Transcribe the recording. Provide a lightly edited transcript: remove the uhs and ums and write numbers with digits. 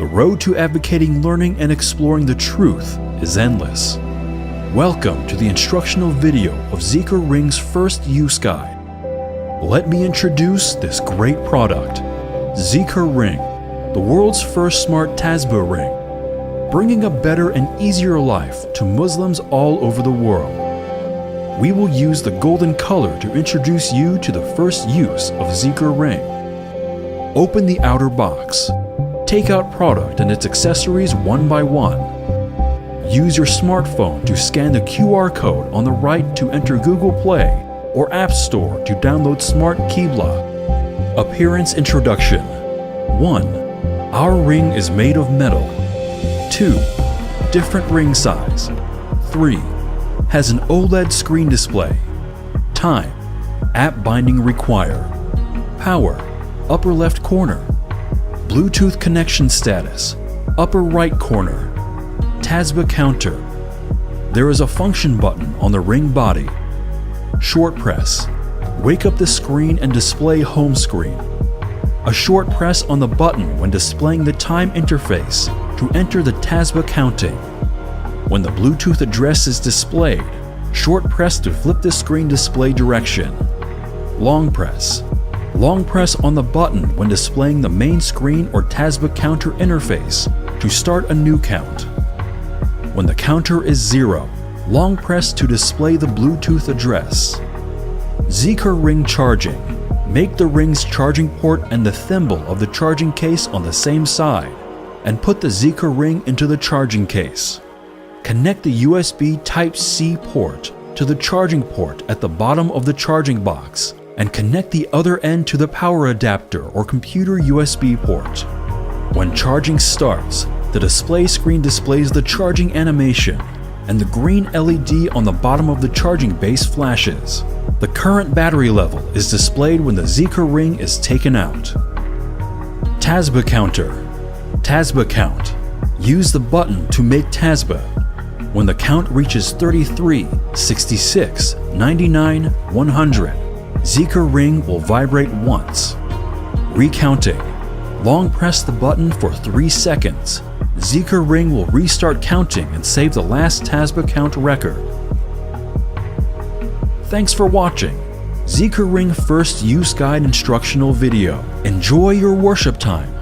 The road to advocating learning and exploring the truth is endless. Welcome to the instructional video of Zikr Ring's first use guide. Let me introduce this great product, Zikr Ring, the world's first smart Tasbih Ring, bringing a better and easier life to Muslims all over the world. We will use the golden color to introduce you to the first use of Zikr Ring. Open the outer box. Take out product and its accessories one by one. Use your smartphone to scan the QR code on the right to enter Google Play or App Store to download Smart Qibla. Appearance introduction. 1. Our ring is made of metal. 2. Different ring size. 3. Has an OLED screen display. Time. App binding required. Power. Upper left corner. Bluetooth connection status. Upper right corner. Tasbeeh Counter. There is a function button on the ring body. Short press. Wake up the screen and display home screen. A short press on the button when displaying the time interface to enter the Tasbeeh counting. When the Bluetooth address is displayed, short press to flip the screen display direction. Long press. Long press on the button when displaying the main screen or Tasbeeh Counter interface to start a new count. When the counter is 0, long press to display the Bluetooth address. Zikr Ring charging. Make the ring's charging port and the thimble of the charging case on the same side and put the Zikr Ring into the charging case. Connect the USB Type-C port to the charging port at the bottom of the charging box and connect the other end to the power adapter or computer USB port. When charging starts, the display screen displays the charging animation and the green LED on the bottom of the charging base flashes. The current battery level is displayed when the Zikr Ring is taken out. Tasbeeh Counter. Tasbeeh count. Use the button to make tasbih. When the count reaches 33, 66, 99, 100, Zikr Ring will vibrate once. Recounting. Long press the button for 3 seconds. Zikr Ring will restart counting and save the last Tasbih count record. Thanks for watching Zikr Ring first use guide instructional video. Enjoy your worship time.